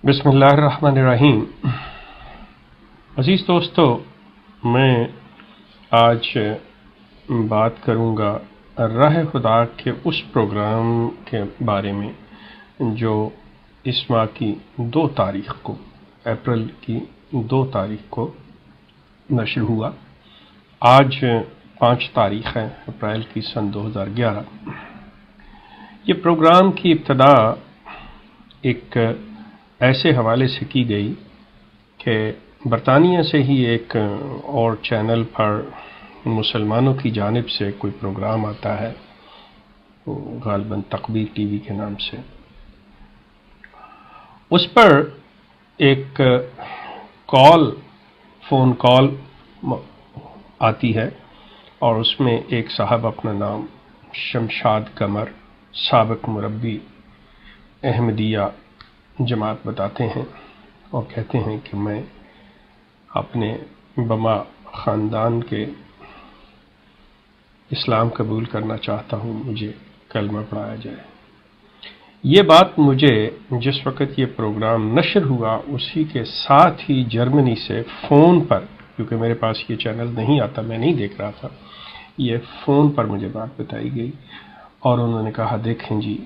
بسم اللہ الرحمن الرحیم۔ عزیز دوستو، میں آج بات کروں گا راہ خدا کے اس پروگرام کے بارے میں جو اس ماہ کی 2 تاریخ کو، اپریل کی 2 تاریخ کو نشر ہوا۔ آج 5 تاریخ ہے اپریل کی سن 2011۔ یہ پروگرام کی ابتدا ایک ایسے حوالے سے کی گئی کہ برطانیہ سے ہی ایک اور چینل پر مسلمانوں کی جانب سے کوئی پروگرام آتا ہے، غالباً تقبیر ٹی وی کے نام سے۔ اس پر ایک فون کال آتی ہے اور اس میں ایک صاحب اپنا نام شمشاد قمر، سابق مربی احمدیہ جماعت بتاتے ہیں اور کہتے ہیں کہ میں اپنے بما خاندان کے اسلام قبول کرنا چاہتا ہوں، مجھے کلمہ پڑھایا جائے۔ یہ بات مجھے جس وقت یہ پروگرام نشر ہوا اسی کے ساتھ ہی جرمنی سے فون پر، کیونکہ میرے پاس یہ چینل نہیں آتا، میں نہیں دیکھ رہا تھا، یہ فون پر مجھے بات بتائی گئی اور انہوں نے کہا دیکھیں جی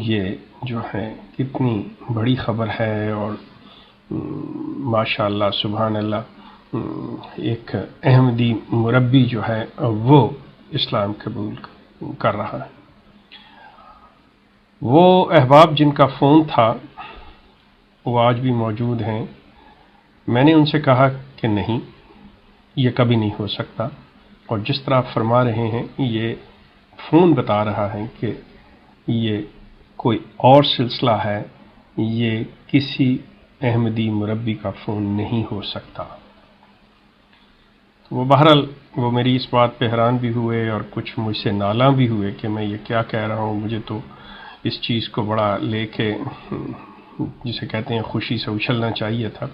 یہ جو ہے کتنی بڑی خبر ہے اور ماشاء اللہ سبحان اللہ، ایک احمدی مربی جو ہے وہ اسلام قبول کر رہا ہے۔ وہ احباب جن کا فون تھا وہ آج بھی موجود ہیں۔ میں نے ان سے کہا کہ نہیں، یہ کبھی نہیں ہو سکتا، اور جس طرح آپ فرما رہے ہیں یہ فون بتا رہا ہے کہ یہ کوئی اور سلسلہ ہے، یہ کسی احمدی مربی کا فون نہیں ہو سکتا۔ وہ بہرحال وہ میری اس بات پہ حیران بھی ہوئے اور کچھ مجھ سے نالاں بھی ہوئے کہ میں یہ کیا کہہ رہا ہوں، مجھے تو اس چیز کو بڑا لے کے جسے کہتے ہیں خوشی سے اچھلنا چاہیے تھا۔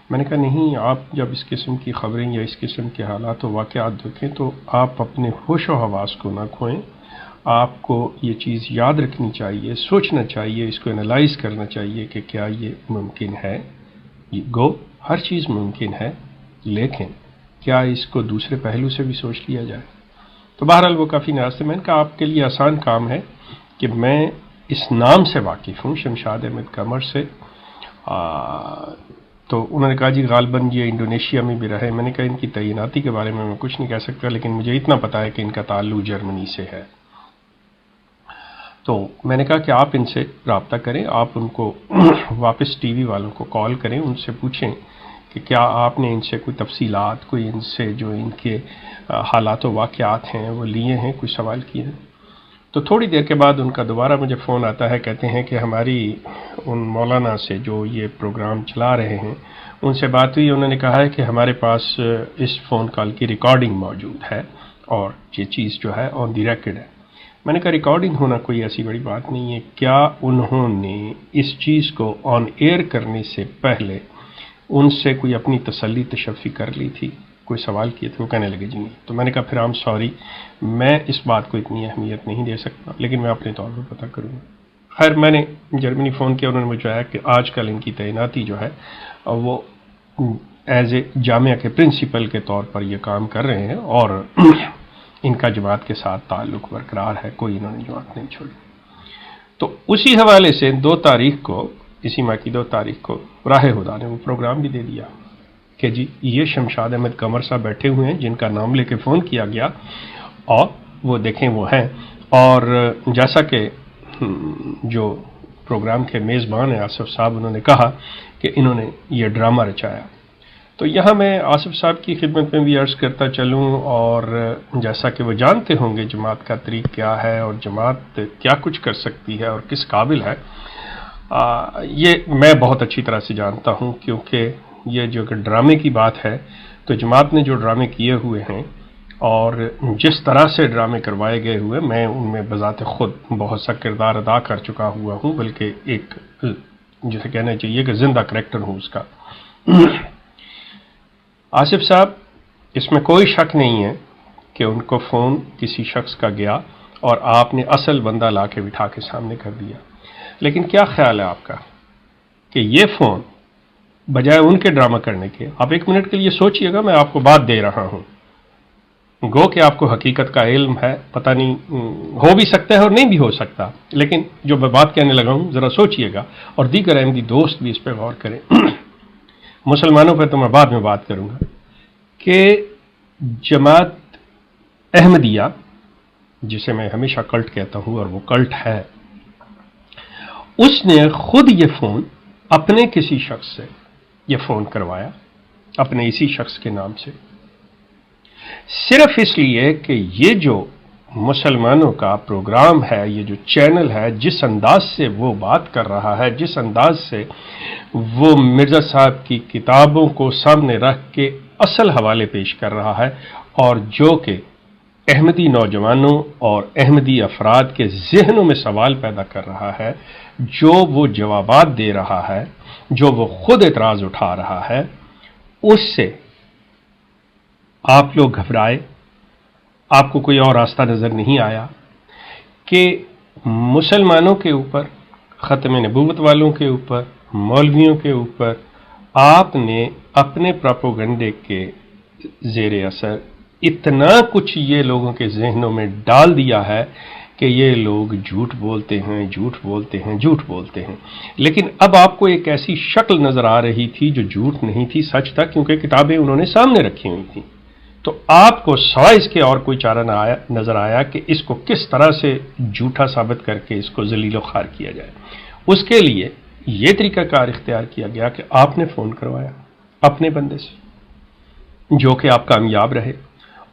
میں نے کہا نہیں، آپ جب اس قسم کی خبریں یا اس قسم کے حالات و واقعات دیکھیں تو آپ اپنے ہوش و حواس کو نہ کھوئیں، آپ کو یہ چیز یاد رکھنی چاہیے، سوچنا چاہیے، اس کو انالائز کرنا چاہیے کہ کیا یہ ممکن ہے۔ ہر چیز ممکن ہے، لیکن کیا اس کو دوسرے پہلو سے بھی سوچ لیا جائے؟ تو بہرحال وہ کافی ناراض تھے۔ میں نے کہا آپ کے لیے آسان کام ہے کہ میں اس نام سے واقف ہوں، شمشاد احمد قمر سے۔ تو انہوں نے کہا جی غالباً یہ انڈونیشیا میں بھی رہے۔ میں نے کہا ان کی تعیناتی کے بارے میں کچھ نہیں کہہ سکتا، لیکن مجھے اتنا پتا ہے کہ ان کا تعلق جرمنی سے ہے۔ تو میں نے کہا کہ آپ ان سے رابطہ کریں، آپ ان کو واپس ٹی وی والوں کو کال کریں، ان سے پوچھیں کہ کیا آپ نے ان سے کوئی تفصیلات، کوئی ان سے جو ان کے حالات و واقعات ہیں وہ لیے ہیں، کوئی سوال کیے ہیں۔ تو تھوڑی دیر کے بعد ان کا دوبارہ مجھے فون آتا ہے، کہتے ہیں کہ ہماری ان مولانا سے جو یہ پروگرام چلا رہے ہیں ان سے بات ہوئی، انہوں نے کہا ہے کہ ہمارے پاس اس فون کال کی ریکارڈنگ موجود ہے اور یہ چیز جو ہے آن دی ریکارڈ ہے۔ میں نے کہا ریکارڈنگ ہونا کوئی ایسی بڑی بات نہیں ہے، کیا انہوں نے اس چیز کو آن ایئر کرنے سے پہلے ان سے کوئی اپنی تسلی تشفی کر لی تھی، کوئی سوال کیے تھے؟ وہ کہنے لگے جی نہیں۔ تو میں نے کہا پھر سوری، میں اس بات کو اتنی اہمیت نہیں دے سکتا، لیکن میں اپنے طور پر پتہ کروں گا۔ خیر میں نے جرمنی فون کیا، انہوں نے مجھے کہ آج کل ان کی تعیناتی جو ہے وہ ایز اے جامعہ کے پرنسپل کے طور پر یہ کام کر رہے ہیں اور ان کا جماعت کے ساتھ تعلق برقرار ہے، کوئی انہوں نے جماعت نہیں چھوڑی۔ تو اسی حوالے سے 2 تاریخ کو، اسی ماہ کی 2 تاریخ کو راہ خدا نے وہ پروگرام بھی دے دیا کہ جی یہ شمشاد احمد قمر صاحب بیٹھے ہوئے ہیں جن کا نام لے کے فون کیا گیا، اور وہ دیکھیں وہ ہیں۔ اور جیسا کہ جو پروگرام کے میزبان ہیں آصف صاحب، انہوں نے کہا کہ انہوں نے یہ ڈرامہ رچایا۔ تو یہاں میں آصف صاحب کی خدمت میں بھی عرض کرتا چلوں، اور جیسا کہ وہ جانتے ہوں گے جماعت کا طریق کیا ہے اور جماعت کیا کچھ کر سکتی ہے اور کس قابل ہے، یہ میں بہت اچھی طرح سے جانتا ہوں، کیونکہ یہ جو کہ ڈرامے کی بات ہے تو جماعت نے جو ڈرامے کیے ہوئے ہیں اور جس طرح سے ڈرامے کروائے گئے ہوئے، میں ان میں بذات خود بہت سا کردار ادا کر چکا ہوا ہوں، بلکہ ایک جسے کہنا چاہیے کہ زندہ کریکٹر ہوں اس کا۔ آصف صاحب، اس میں کوئی شک نہیں ہے کہ ان کو فون کسی شخص کا گیا اور آپ نے اصل بندہ لا کے بٹھا کے سامنے کر دیا، لیکن کیا خیال ہے آپ کا کہ یہ فون بجائے ان کے ڈرامہ کرنے کے، آپ ایک منٹ کے لیے سوچئے گا، میں آپ کو بات دے رہا ہوں، گو کہ آپ کو حقیقت کا علم ہے، پتہ نہیں ہو بھی سکتا ہے اور نہیں بھی ہو سکتا، لیکن جو میں بات کہنے لگا ہوں ذرا سوچئے گا، اور دیگر احمدی دوست بھی اس پہ غور کریں۔ مسلمانوں پہ تو میں بعد میں بات کروں گا کہ جماعت احمدیہ، جسے میں ہمیشہ کلٹ کہتا ہوں اور وہ کلٹ ہے، اس نے خود یہ فون اپنے کسی شخص سے یہ فون کروایا، اپنے اسی شخص کے نام سے، صرف اس لیے کہ یہ جو مسلمانوں کا پروگرام ہے، یہ جو چینل ہے، جس انداز سے وہ بات کر رہا ہے، جس انداز سے وہ مرزا صاحب کی کتابوں کو سامنے رکھ کے اصل حوالے پیش کر رہا ہے، اور جو کہ احمدی نوجوانوں اور احمدی افراد کے ذہنوں میں سوال پیدا کر رہا ہے، جو وہ جوابات دے رہا ہے، جو وہ خود اعتراض اٹھا رہا ہے، اس سے آپ لوگ گھبرائے، آپ کو کوئی اور راستہ نظر نہیں آیا کہ مسلمانوں کے اوپر، ختم نبوت والوں کے اوپر، مولویوں کے اوپر آپ نے اپنے پراپوگنڈے کے زیر اثر اتنا کچھ یہ لوگوں کے ذہنوں میں ڈال دیا ہے کہ یہ لوگ جھوٹ بولتے ہیں، جھوٹ بولتے ہیں، جھوٹ بولتے ہیں۔ لیکن اب آپ کو ایک ایسی شکل نظر آ رہی تھی جو جھوٹ نہیں تھی، سچ تھا، کیونکہ کتابیں انہوں نے سامنے رکھی ہوئی تھیں۔ تو آپ کو سوائے اس کے اور کوئی چارہ نظر آیا کہ اس کو کس طرح سے جھوٹا ثابت کر کے اس کو ذلیل و خوار کیا جائے۔ اس کے لیے یہ طریقہ کار اختیار کیا گیا کہ آپ نے فون کروایا اپنے بندے سے، جو کہ آپ کامیاب رہے،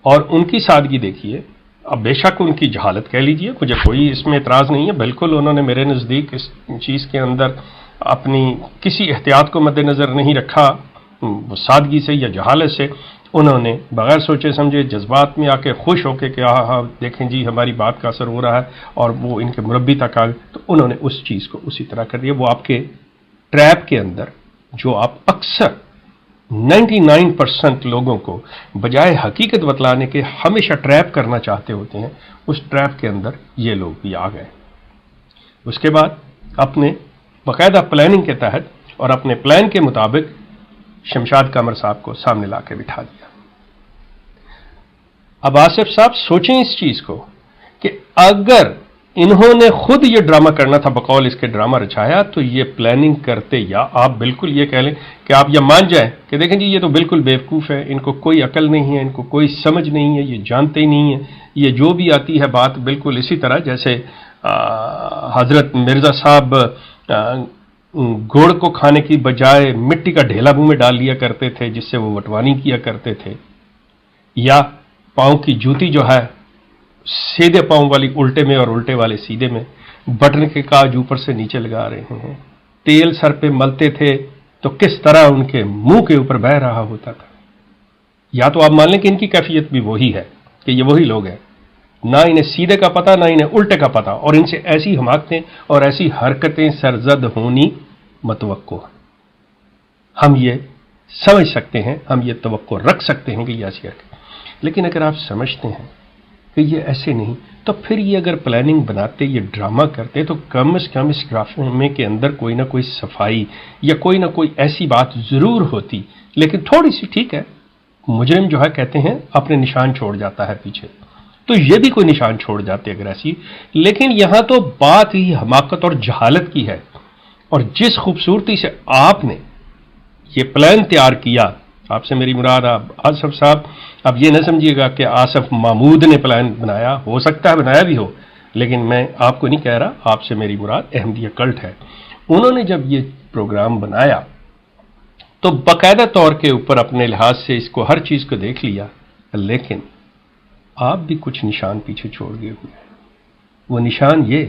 اور ان کی سادگی دیکھیے۔ اب بے شک ان کی جہالت کہہ لیجئے، مجھے کوئی اس میں اعتراض نہیں ہے، بالکل انہوں نے میرے نزدیک اس چیز کے اندر اپنی کسی احتیاط کو مد نظر نہیں رکھا، وہ سادگی سے یا جہالت سے انہوں نے بغیر سوچے سمجھے جذبات میں آ کے خوش ہو کے کہ ہاں دیکھیں جی ہماری بات کا اثر ہو رہا ہے، اور وہ ان کے مربی تک آ گئے، تو انہوں نے اس چیز کو اسی طرح کر دیا۔ وہ آپ کے ٹریپ کے اندر، جو آپ اکثر 99% لوگوں کو بجائے حقیقت بتلانے کے ہمیشہ ٹریپ کرنا چاہتے ہوتے ہیں، اس ٹریپ کے اندر یہ لوگ بھی آ گئے۔ اس کے بعد اپنے باقاعدہ پلاننگ کے تحت اور اپنے پلان کے مطابق شمشاد قمر صاحب کو سامنے لا کے بٹھا دیا۔ اب آصف صاحب سوچیں اس چیز کو کہ اگر انہوں نے خود یہ ڈرامہ کرنا تھا، بقول اس کے ڈرامہ رچایا، تو یہ پلاننگ کرتے، یا آپ بالکل یہ کہہ لیں کہ آپ یہ مان جائیں کہ دیکھیں جی یہ تو بالکل بیوقوف ہے، ان کو کوئی عقل نہیں ہے، ان کو کوئی سمجھ نہیں ہے، یہ جانتے ہی نہیں ہیں، یہ جو بھی آتی ہے بات بالکل اسی طرح جیسے حضرت مرزا صاحب گڑ کو کھانے کی بجائے مٹی کا ڈھیلا منہ میں ڈال لیا کرتے تھے جس سے وہ وٹوانی کیا کرتے تھے، یا پاؤں کی جوتی جو ہے سیدھے پاؤں والی الٹے میں اور الٹے والے سیدھے میں، بٹن کے کاج اوپر سے نیچے لگا رہے ہیں، تیل سر پہ ملتے تھے تو کس طرح ان کے منہ کے اوپر بہہ رہا ہوتا تھا۔ یا تو آپ مان لیں کہ ان کی کیفیت بھی وہی ہے کہ یہ وہی لوگ ہیں، نہ انہیں سیدھے کا پتہ نہ انہیں الٹے کا پتہ، اور ان سے ایسی حماقتیں اور ایسی حرکتیں سرزد ہونی متوقع۔ ہم یہ سمجھ سکتے ہیں، ہم یہ توقع رکھ سکتے ہیں کہ یہ ایسی حرکت، لیکن اگر آپ سمجھتے ہیں کہ یہ ایسے نہیں، تو پھر یہ اگر پلاننگ بناتے، یہ ڈرامہ کرتے، تو کم از کم اس ڈرامے کے اندر کوئی نہ کوئی صفائی یا کوئی نہ کوئی ایسی بات ضرور ہوتی، لیکن تھوڑی سی، ٹھیک ہے، مجرم جو ہے کہتے ہیں اپنے نشان چھوڑ جاتا ہے پیچھے، تو یہ بھی کوئی نشان چھوڑ جاتے اگر ایسی، لیکن یہاں تو بات ہی حماقت اور جہالت کی ہے، اور جس خوبصورتی سے آپ نے یہ پلان تیار کیا، آپ سے میری مراد آپ آصف صاحب، اب یہ نہ سمجھیے گا کہ آصف محمود نے پلان بنایا، ہو سکتا ہے بنایا بھی ہو، لیکن میں آپ کو نہیں کہہ رہا، آپ سے میری مراد احمدیہ کلٹ ہے۔ انہوں نے جب یہ پروگرام بنایا تو باقاعدہ طور کے اوپر اپنے لحاظ سے اس کو ہر چیز کو دیکھ لیا، لیکن آپ بھی کچھ نشان پیچھے چھوڑ گئے ہوئے ہیں۔ وہ نشان یہ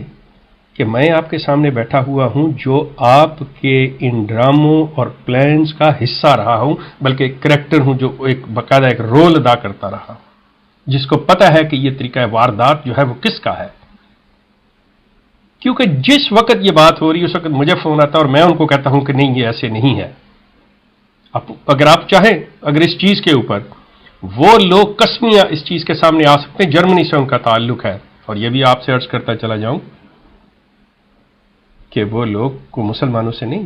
کہ میں آپ کے سامنے بیٹھا ہوا ہوں جو آپ کے ان ڈراموں اور پلانز کا حصہ رہا ہوں، بلکہ ایک کریکٹر ہوں جو ایک باقاعدہ ایک رول ادا کرتا رہا، جس کو پتہ ہے کہ یہ طریقہ واردات جو ہے وہ کس کا ہے، کیونکہ جس وقت یہ بات ہو رہی ہے اس وقت مجھے فون آتا ہے اور میں ان کو کہتا ہوں کہ نہیں یہ ایسے نہیں ہے۔ اگر آپ چاہیں، اگر اس چیز کے اوپر وہ لوگ قسمیہ اس چیز کے سامنے آ سکتے ہیں، جرمنی سے ان کا تعلق ہے، اور یہ بھی آپ سے عرض کرتا چلا جاؤں کہ وہ لوگ کو مسلمانوں سے نہیں،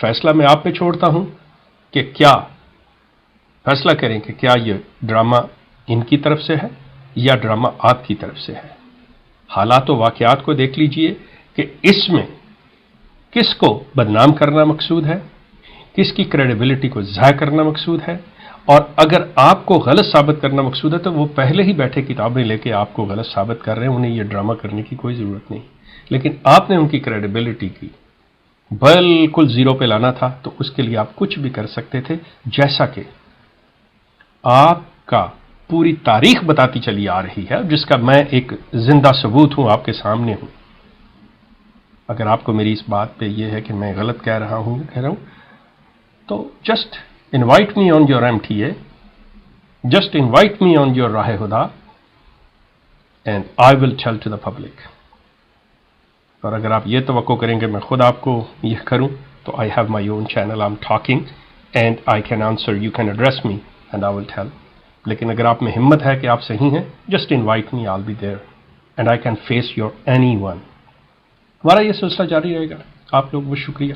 فیصلہ میں آپ پہ چھوڑتا ہوں کہ کیا فیصلہ کریں کہ کیا یہ ڈرامہ ان کی طرف سے ہے یا ڈرامہ آپ کی طرف سے ہے۔ حالات و واقعات کو دیکھ لیجئے کہ اس میں کس کو بدنام کرنا مقصود ہے، کس کی کریڈیبلٹی کو ضائع کرنا مقصود ہے، اور اگر آپ کو غلط ثابت کرنا مقصود ہے تو وہ پہلے ہی بیٹھے کتابیں لے کے آپ کو غلط ثابت کر رہے ہیں، انہیں یہ ڈرامہ کرنے کی کوئی ضرورت نہیں۔ لیکن آپ نے ان کی کریڈیبلٹی کی بالکل زیرو پہ لانا تھا تو اس کے لیے آپ کچھ بھی کر سکتے تھے، جیسا کہ آپ کا پوری تاریخ بتاتی چلی آ رہی ہے، جس کا میں ایک زندہ ثبوت ہوں، آپ کے سامنے ہوں۔ اگر آپ کو میری اس بات پہ یہ ہے کہ میں غلط کہہ رہا ہوں تو just invite me on your MTA، just invite me on your راہ ہدا and I will tell to the public. اور اگر آپ یہ توقع کریں کہ میں خود آپ کو یہ کروں تو I have my own channel, I am talking and I can answer, you can address me and I will tell. لیکن اگر آپ میں ہمت ہے کہ آپ صحیح ہیں، just invite me, I will be there and I can face your any one. ہمارا یہ سلسلہ جاری رہے گا۔ آپ لوگ بہت شکریہ۔